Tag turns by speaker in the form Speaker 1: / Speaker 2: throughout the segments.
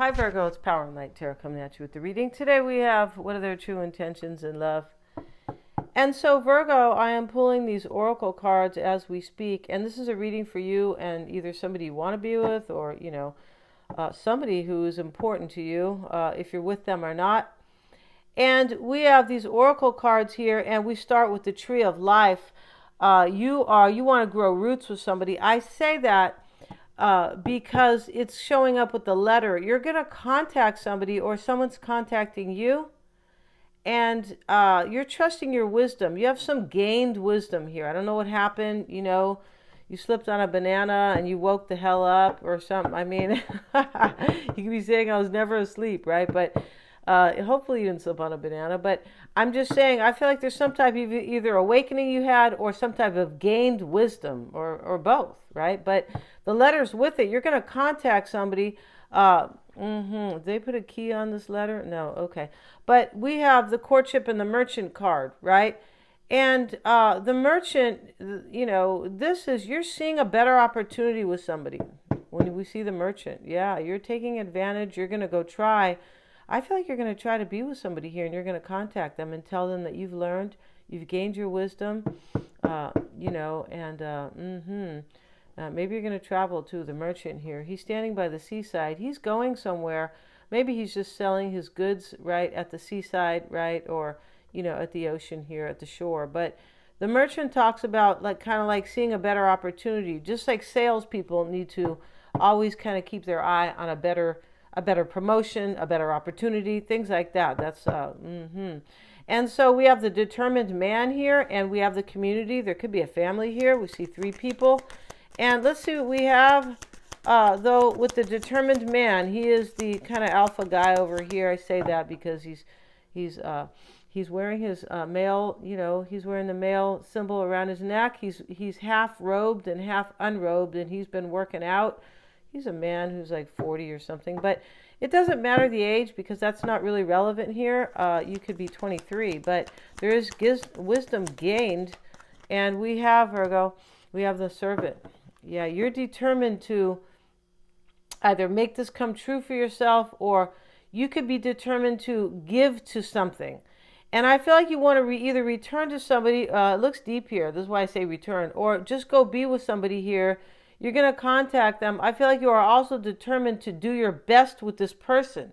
Speaker 1: Hi Virgo, it's Power and Light Tarot coming at you with the reading. Today we have what are their true intentions in love. And so Virgo, I am pulling these oracle cards as we speak, and this is a reading for you and either somebody you want to be with or, somebody who is important to you, if you're with them or not. And we have these oracle cards here, and we start with the tree of life. You want to grow roots with somebody. I say that because it's showing up with the letter. You're going to contact somebody or someone's contacting you, and you're trusting your wisdom. You have some gained wisdom here. I don't know what happened. You slipped on a banana and you woke the hell up or something. I mean, you could be saying I was never asleep, right? But hopefully you didn't slip on a banana. But I'm just saying, I feel like there's some type of either awakening you had or some type of gained wisdom or both, right? But the letters with it, you're going to contact somebody. Did they put a key on this letter? No, okay. But we have the courtship and the merchant card, right? And the merchant, you're seeing a better opportunity with somebody. When we see the merchant, yeah, you're taking advantage. You're going to go try. I feel like you're going to try to be with somebody here, and you're going to contact them and tell them that you've learned, you've gained your wisdom, maybe you're going to travel to the merchant here. He's standing by the seaside. He's going somewhere. Maybe he's just selling his goods right at the seaside, right? Or, at the ocean here at the shore. But the merchant talks about kind of like seeing a better opportunity, just like salespeople need to always kind of keep their eye on a better promotion, a better opportunity, things like that. That's, And so we have the determined man here, and we have the community. There could be a family here. We see 3 people. And let's see what we have, though, with the determined man. He is the kind of alpha guy over here. I say that because he's wearing his male, he's wearing the male symbol around his neck. He's half robed and half unrobed, and he's been working out. He's a man who's like 40 or something, but it doesn't matter the age because that's not really relevant here. You could be 23, but there is wisdom gained. And we have, Virgo, we have the servant. Yeah, you're determined to either make this come true for yourself, or you could be determined to give to something. And I feel like you want to either return to somebody, it looks deep here, this is why I say return, or just go be with somebody here. You're going to contact them. I feel like you are also determined to do your best with this person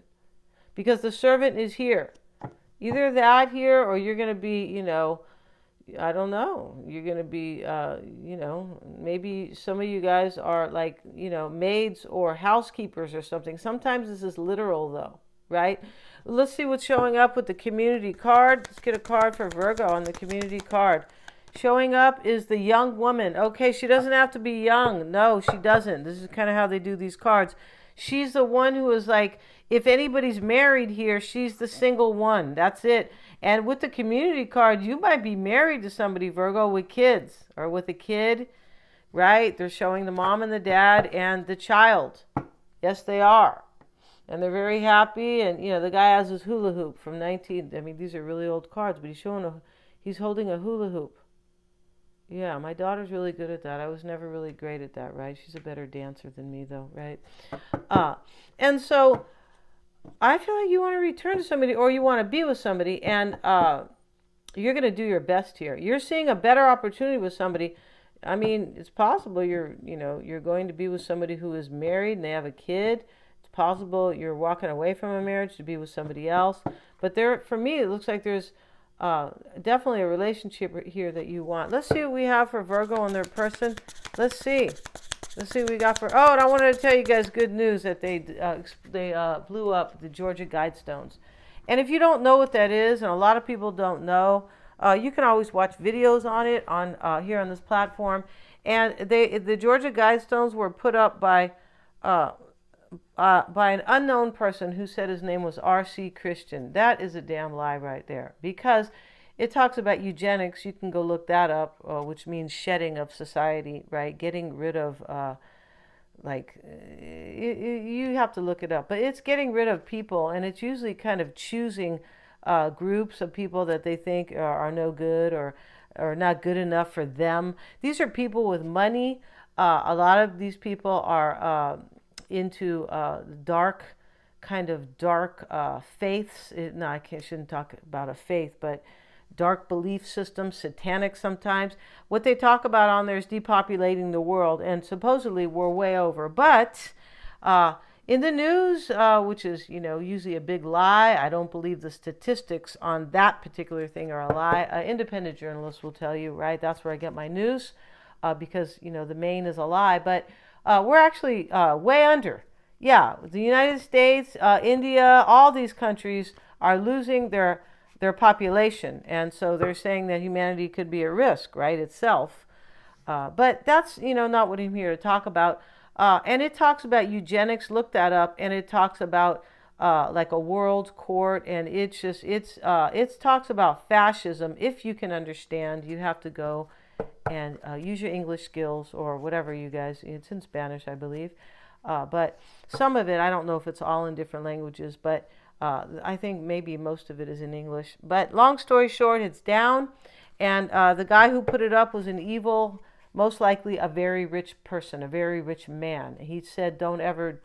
Speaker 1: because the servant is here. Either that here, or you're going to be, I don't know. You're going to be, maybe some of you guys are like, maids or housekeepers or something. Sometimes this is literal though, right? Let's see what's showing up with the community card. Let's get a card for Virgo on the community card. Showing up is the young woman. Okay, she doesn't have to be young. No, she doesn't. This is kind of how they do these cards. She's the one who is like, if anybody's married here, she's the single one. That's it. And with the community card, you might be married to somebody, Virgo, with kids or with a kid, right? They're showing the mom and the dad and the child. Yes, they are. And they're very happy. And, the guy has his hula hoop from these are really old cards, but he's holding a hula hoop. Yeah, my daughter's really good at that. I was never really great at that, right? She's a better dancer than me, though, right? And so I feel like you want to return to somebody or you want to be with somebody, and you're going to do your best here. You're seeing a better opportunity with somebody. I mean, it's possible you're going to be with somebody who is married and they have a kid. It's possible you're walking away from a marriage to be with somebody else. But for me, it looks like there's definitely a relationship here that you want. Let's see what we have for Virgo and their person. Let's see what we got for. Oh, and I wanted to tell you guys good news that they blew up the Georgia Guidestones. And if you don't know what that is, and a lot of people don't know, you can always watch videos on it on here on this platform. And the Georgia Guidestones were put up by an unknown person who said his name was R.C. Christian. That is a damn lie right there, because it talks about eugenics. You can go look that up, which means shedding of society, right? Getting rid of, you have to look it up. But it's getting rid of people, and it's usually kind of choosing groups of people that they think are no good or not good enough for them. These are people with money. A lot of these people are into dark kind of dark faiths. No, shouldn't talk about a faith, but dark belief systems, satanic sometimes. What they talk about on there is depopulating the world, and supposedly we're way over. But in the news, which is, usually a big lie, I don't believe the statistics on that particular thing are a lie. Independent journalists will tell you, right? That's where I get my news, because, the main is a lie. But we're actually way under. Yeah, the United States, India, all these countries are losing their population, and so they're saying that humanity could be at risk, right, itself. But that's, not what I'm here to talk about. And it talks about eugenics. Look that up, and it talks about like a world court, and it talks about fascism. If you can understand, you have to go and use your English skills or whatever you guys. It's in Spanish, I believe. But some of it, I don't know if it's all in different languages, but I think maybe most of it is in English. But long story short, it's down. And the guy who put it up was an evil, most likely a very rich person, a very rich man. He said, don't ever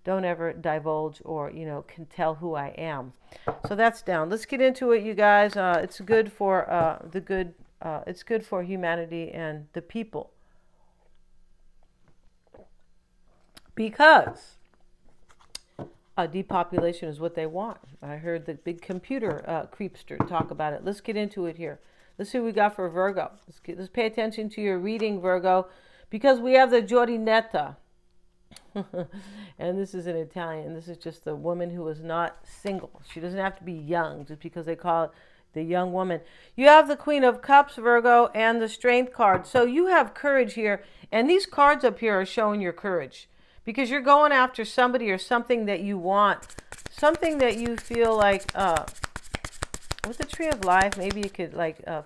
Speaker 1: divulge or, can tell who I am. So that's down. Let's get into it, you guys. It's good for it's good for humanity and the people. Because depopulation is what they want. I heard the big computer creepster talk about it. Let's get into it here. Let's see what we got for Virgo. Let's pay attention to your reading, Virgo, because we have the Giorinetta. And this is in Italian. This is just the woman who is not single. She doesn't have to be young just because they call it the young woman. You have the Queen of Cups, Virgo, and the Strength card. So you have courage here. And these cards up here are showing your courage, because you're going after somebody or something that you want, something that you feel like, with the Tree of Life, maybe you could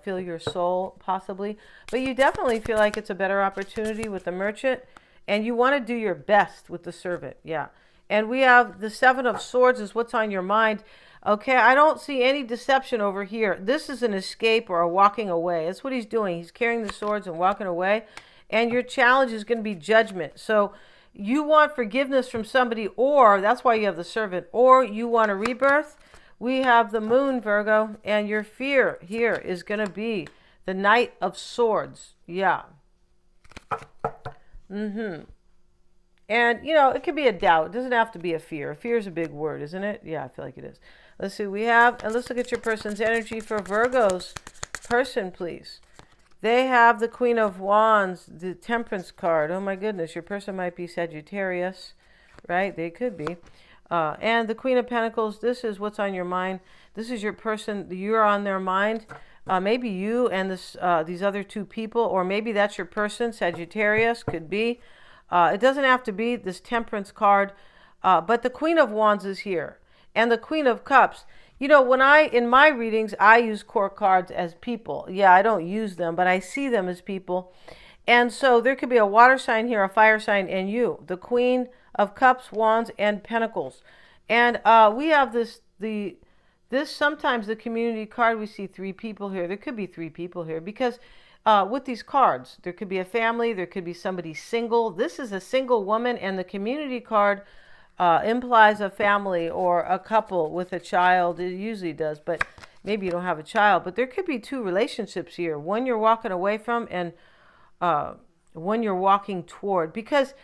Speaker 1: feel your soul, possibly. But you definitely feel like it's a better opportunity with the Merchant, and you want to do your best with the Servant, yeah. And we have the Seven of Swords is what's on your mind. Okay, I don't see any deception over here. This is an escape or a walking away. That's what he's doing. He's carrying the swords and walking away. And your challenge is going to be judgment. So you want forgiveness from somebody, or that's why you have the Servant, or you want a rebirth. We have the Moon, Virgo, and your fear here is going to be the Knight of Swords. Yeah. And, it could be a doubt. It doesn't have to be a fear. Fear is a big word, isn't it? Yeah, I feel like it is. Let's see. And let's look at your person's energy for Virgo's person, please. They have the Queen of Wands, the Temperance card. Oh, my goodness. Your person might be Sagittarius, right? They could be. And the Queen of Pentacles, this is what's on your mind. This is your person. You're on their mind. Maybe you and these other two people, or maybe that's your person, Sagittarius, could be. It doesn't have to be this Temperance card, but the Queen of Wands is here. And the Queen of Cups. In my readings, I use core cards as people. Yeah, I don't use them, but I see them as people. And so there could be a water sign here, a fire sign, and you. The Queen of Cups, Wands, and Pentacles. And we have this sometimes the community card, we see three people here. There could be three people here because with these cards, there could be a family, there could be somebody single. This is a single woman, and the community card implies a family or a couple with a child. It usually does, but maybe you don't have a child. But there could be two relationships here. One you're walking away from, and one you're walking toward. Because,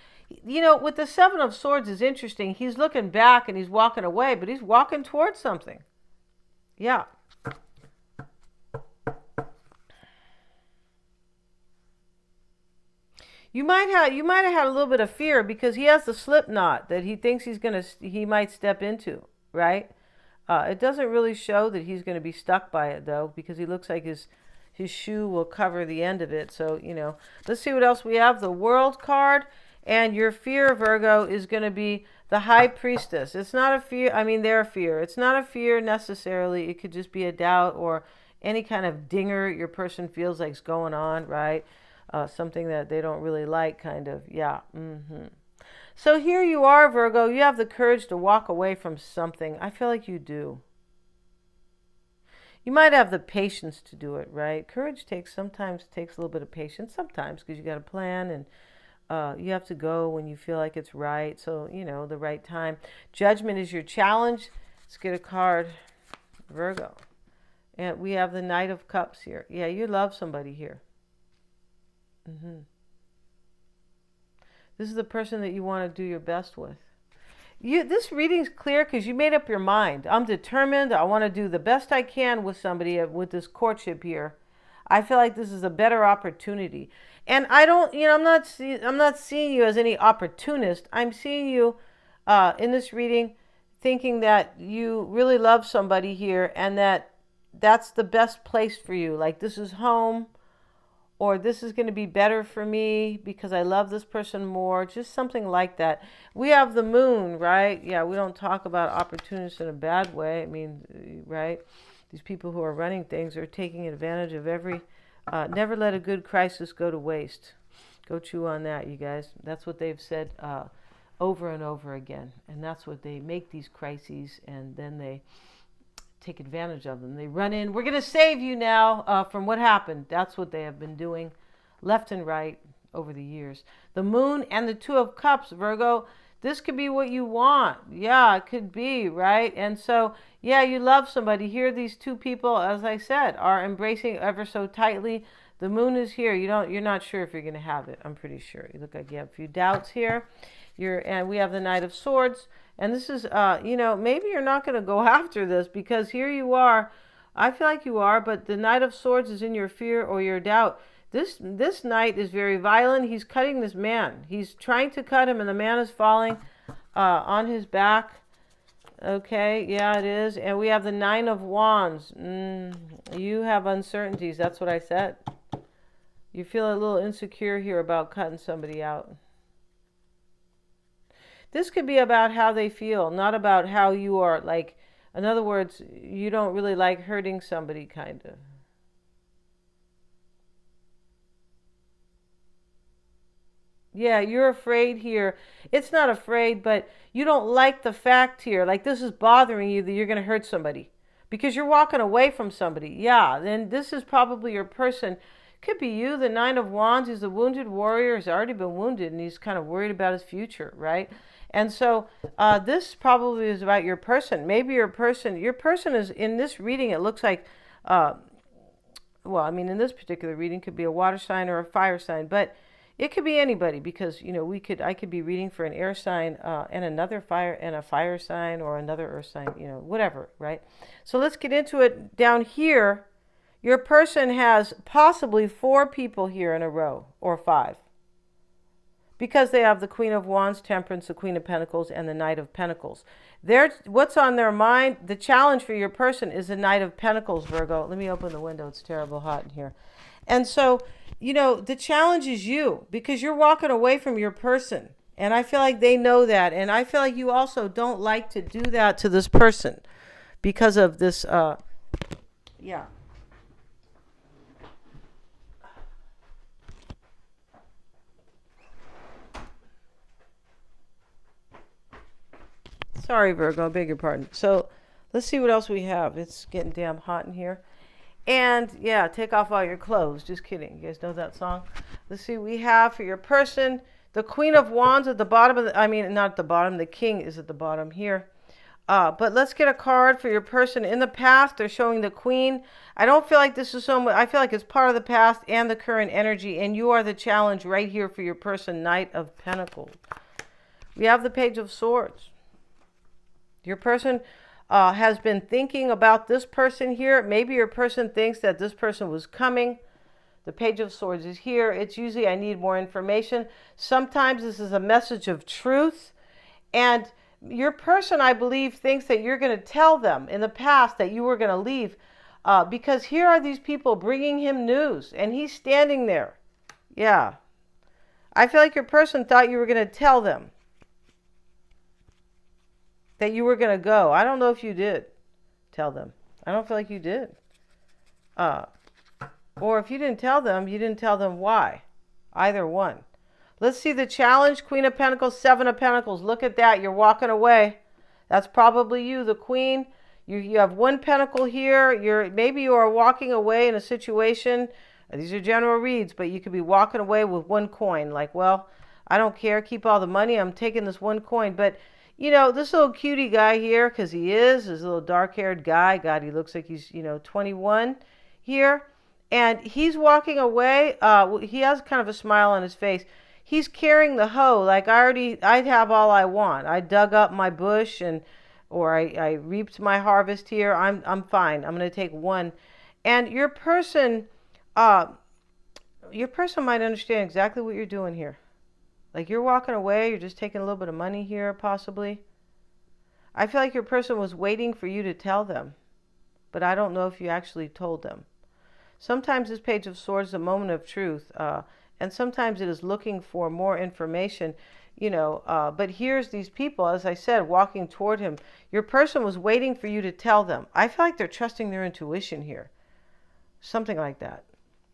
Speaker 1: with the Seven of Swords is interesting. He's looking back and he's walking away, but he's walking towards something. Yeah. You might have had a little bit of fear because he has the slip knot that he thinks he might step into, right? It doesn't really show that he's going to be stuck by it, though, because he looks like his shoe will cover the end of it. So, let's see what else we have. The World card, and your fear, Virgo, is going to be the High Priestess. It's not a fear. Their fear. It's not a fear necessarily. It could just be a doubt or any kind of dinger your person feels like's going on, right? Something that they don't really like, kind of. Yeah. So here you are, Virgo. You have the courage to walk away from something. I feel like you do. You might have the patience to do it, right? Courage sometimes takes a little bit of patience, sometimes, because you got to plan, and You have to go when you feel like it's right. So, the right time. Judgment is your challenge. Let's get a card. Virgo. And we have the Knight of Cups here. Yeah, you love somebody here. This is the person that you want to do your best with. This reading's clear because you made up your mind. I'm determined. I want to do the best I can with somebody with this courtship here. I feel like this is a better opportunity. And I don't, I'm not seeing you as any opportunist. I'm seeing you in this reading thinking that you really love somebody here and that's the best place for you. Like this is home, or this is going to be better for me because I love this person more. Just something like that. We have the moon, right? Yeah, we don't talk about opportunists in a bad way. I mean, right? These people who are running things are taking advantage of every... never let a good crisis go to waste. Go chew on that, you guys. That's what they've said over and over again. And that's what they make these crises, and then they take advantage of them. They run in, we're going to save you now from what happened. That's what they have been doing left and right over the years. The moon and the Two of Cups, Virgo, this could be what you want. Yeah, it could be, right? And so, yeah, you love somebody. Here, these two people, as I said, are embracing ever so tightly. The moon is here. You're not sure if you're going to have it. I'm pretty sure. You look like you have a few doubts here. And we have the Knight of Swords. And this is, maybe you're not going to go after this because here you are. I feel like you are, but the Knight of Swords is in your fear or your doubt. This knight is very violent. He's cutting this man. He's trying to cut him, and the man is falling on his back. Okay, yeah, it is. And we have the Nine of Wands. You have uncertainties. That's what I said. You feel a little insecure here about cutting somebody out. This could be about how they feel, not about how you are. Like, in other words, you don't really like hurting somebody, kind of. Yeah, you're afraid here. It's not afraid, but you don't like the fact here. Like this is bothering you that you're going to hurt somebody because you're walking away from somebody. Yeah, then this is probably your person. Could be you, the Nine of Wands. He's a wounded warrior. He's already been wounded and he's kind of worried about his future, right? And so this probably is about your person. Maybe your person is in this reading. It looks like, in this particular reading could be a water sign or a fire sign, but it could be anybody because, I could be reading for an air sign and another fire sign or another earth sign, whatever, right? So let's get into it. Down here, your person has possibly 4 people here in a row or 5 because they have the Queen of Wands, Temperance, the Queen of Pentacles, and the Knight of Pentacles. What's on their mind? The challenge for your person is the Knight of Pentacles, Virgo. Let me open the window. It's terrible hot in here. And so, the challenge is you because you're walking away from your person. And I feel like they know that. And I feel like you also don't like to do that to this person because of this, yeah. Sorry, Virgo, I beg your pardon. So let's see what else we have. It's getting damn hot in here. And yeah, take off all your clothes. Just kidding. You guys know that song? Let's see. We have for your person the Queen of Wands at the bottom of not at the bottom. The King is at the bottom here. But let's get a card for your person. In the past, they're showing the Queen. I don't feel like this is so much. I feel like it's part of the past and the current energy. And you are the challenge right here for your person, Knight of Pentacles. We have the Page of Swords. Your person has been thinking about this person here. Maybe your person thinks that this person was coming. The Page of Swords is here. It's usually, I need more information. Sometimes this is a message of truth. And your person, I believe, thinks that you're going to tell them in the past that you were going to leave. Because here are these people bringing him news. And he's standing there. Yeah. I feel like your person thought you were going to tell them that you were going to go. I don't know if you did tell them. I don't feel like you did. Or if you didn't tell them why. Either one. Let's see the challenge. Queen of Pentacles, 7 of Pentacles. Look at that. You're walking away. That's probably you, the Queen. You have 1 pentacle here. Maybe you are walking away in a situation. These are general reads, but you could be walking away with 1 coin. Like, well, I don't care. Keep all the money. I'm taking this one coin. But, you know, this little cutie guy here, because he is, this little dark-haired guy. God, he looks like he's, 21 here. And he's walking away. He has kind of a smile on his face. He's carrying the hoe. Like, I have all I want. I dug up my bush or I reaped my harvest here. I'm fine. I'm going to take one. And uh, your person might understand exactly what you're doing here. Like, you're walking away, you're just taking a little bit of money here, possibly. I feel like your person was waiting for you to tell them, but I don't know if you actually told them. Sometimes this Page of Swords is a moment of truth, and sometimes it is looking for more information, but here's these people, as I said, walking toward him. Your person was waiting for you to tell them. I feel like they're trusting their intuition here. Something like that.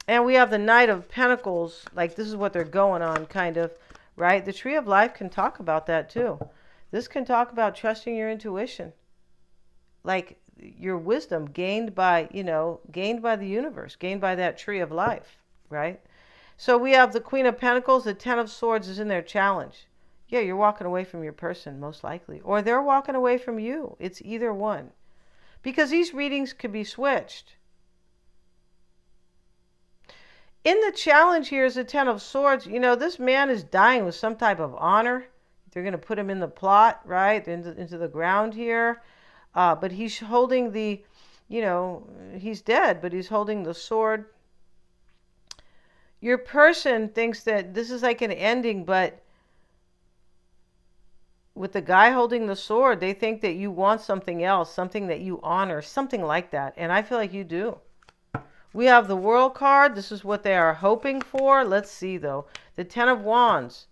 Speaker 1: And we have the Knight of Pentacles, like this is what they're going on, kind of, right? The Tree of Life can talk about that too. This can talk about trusting your intuition. Like your wisdom gained by the universe, gained by that Tree of Life, right? So we have the Queen of Pentacles, the Ten of Swords is in their challenge. Yeah, you're walking away from your person, most likely. Or they're walking away from you. It's either one. Because these readings could be switched. In the challenge here is the Ten of Swords. This man is dying with some type of honor. They're going to put him in the plot, right? Into the ground here. But he's holding he's dead, but he's holding the sword. Your person thinks that this is like an ending, but with the guy holding the sword, they think that you want something else, something that you honor, something like that. And I feel like you do. We have the World card. This is what they are hoping for. Let's see, though. The Ten of Wands.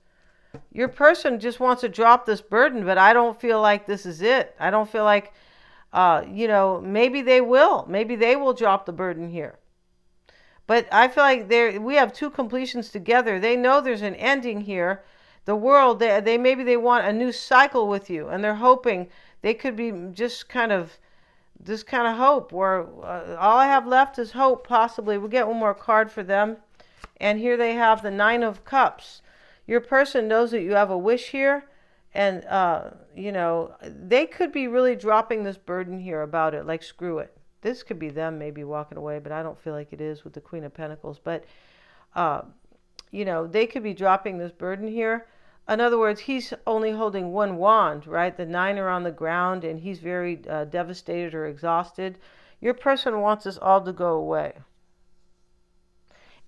Speaker 1: Your person just wants to drop this burden, but I don't feel like this is it. I don't feel like, maybe they will. Maybe they will drop the burden here. But I feel like we have two completions together. They know there's an ending here. The world, maybe they want a new cycle with you, and they're hoping they could be just kind of this kind of hope, where all I have left is hope, possibly. We'll get one more card for them. And here they have the Nine of Cups. Your person knows that you have a wish here, and, they could be really dropping this burden here about it, like, screw it. This could be them maybe walking away, but I don't feel like it is with the Queen of Pentacles. But, they could be dropping this burden here. In other words, he's only holding one wand, right? The nine are on the ground, and he's very devastated or exhausted. Your person wants this all to go away.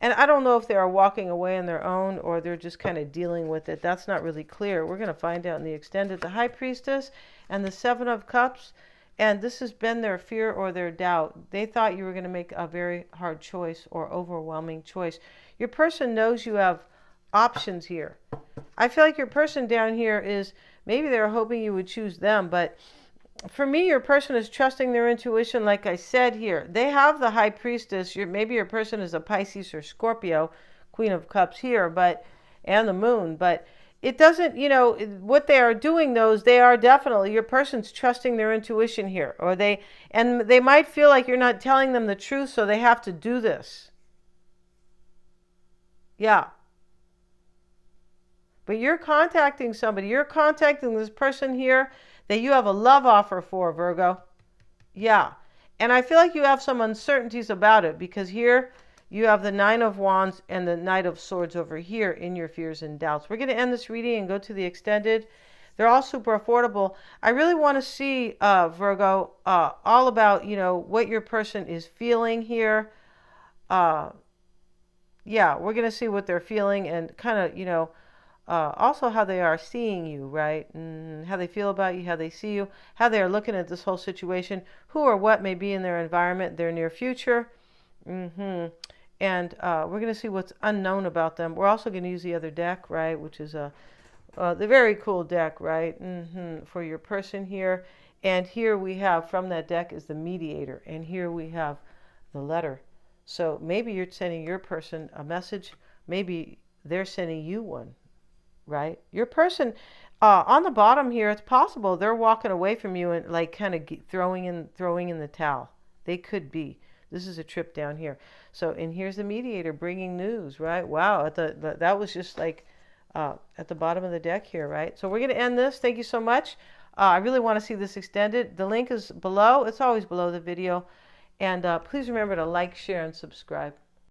Speaker 1: And I don't know if they are walking away on their own or they're just kind of dealing with it. That's not really clear. We're going to find out in the extended. The High Priestess and the Seven of Cups. And this has been their fear or their doubt. They thought you were going to make a very hard choice or overwhelming choice. Your person knows you have options here. I feel like your person down here is, maybe they're hoping you would choose them, but for me, your person is trusting their intuition, like I said here. They have the High Priestess. Maybe your person is a Pisces or Scorpio, Queen of Cups here, and the Moon. But it doesn't, what they are doing, they are definitely, your person's trusting their intuition here. And they might feel like you're not telling them the truth, so they have to do this. Yeah. But you're contacting somebody. You're contacting this person here that you have a love offer for, Virgo. Yeah. And I feel like you have some uncertainties about it, because here you have the Nine of Wands and the Knight of Swords over here in your fears and doubts. We're going to end this reading and go to the extended. They're all super affordable. I really want to see, Virgo, all about, what your person is feeling here. Yeah, we're going to see what they're feeling and kind of, also how they are seeing you, right? How they feel about you, how they see you, how they are looking at this whole situation, who or what may be in their environment, their near future. And we're going to see what's unknown about them. We're also going to use the other deck, right, which is the very cool deck, right, for your person here. And here we have, from that deck, is the Mediator. And here we have the Letter. So maybe you're sending your person a message. Maybe they're sending you one. Right? Your person, on the bottom here, it's possible they're walking away from you and like kind of throwing in the towel. They could be. This is a trip down here. So, and here's the Mediator bringing news, right? Wow, that was just like at the bottom of the deck here, right? So we're going to end this. Thank you so much. I really want to see this extended. The link is below. It's always below the video. And please remember to like, share, and subscribe.